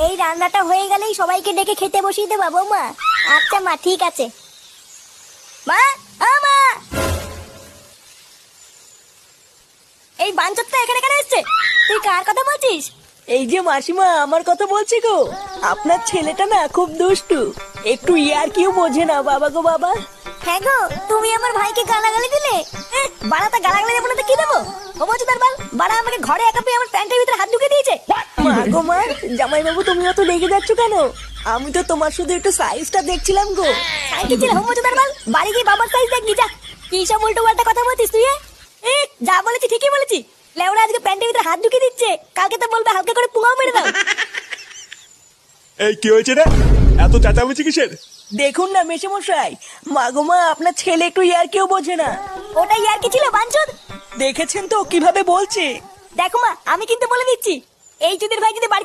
এই রান্নাটা হয়ে গেলেই সবাইকে ডেকে খেতে বসিয়ে দেবো বৌমা। আচ্ছা মা, ঠিক আছে। মা, মা, এই বাঞ্চতটা এখানে কেন এসছে? তুই কার কথা বলছিস? এই যে মাসিমা, আমার কথা বলছি গো। আপনার ছেলেটা না খুব দুষ্টু, একটু ইয়ার কিউ বোঝে না বাবা গো বাবা। হ্যাঁ গো, তুমি আমার ভাইকে গালাগালি দিলে। বাড়াটা গালাগালি দেবো না তো কি দেবো? ও বলছো তার বাল বাড়া আমাকে ঘরে একা পেয়ে আমার প্যান্টের ভিতরে হাত ঢুকে দিয়েছে। মা গো মা, জামাই বাবু তুমি অত রেগে যাচ্ছ কেন? আমি তো তোমার শুধু একটু সাইজটা দেখছিলাম গো। কি ছিল হোম তার বাল? বাড়ি গিয়ে বাবার সাইজ দেখবি যা। কি সব উল্টো পাল্টা কথা বলছিস তুই? যা বলেছি ঠিকই বলেছি। লেওরা আজকে প্যান্টের ভিতরে হাত ঢুকে দিচ্ছে, কালকে তো বলবে হালকা করে পুঙাও মেরে দাও। এই কি হয়েছে রে? এত চেঁচামেচি কিসের? দেখুন না মেশামশাই, মা গো মা, আপনার ছেলে একটু ইয়ার কেউ বোঝে না। ওটাই আর কি ছিল বাঞ্চদ? দেখেছেন তো কিভাবে বলছে। দেখো মা, আমি কিন্তু বলে দিচ্ছি, এই চুদির ভাই যদি বাড়ি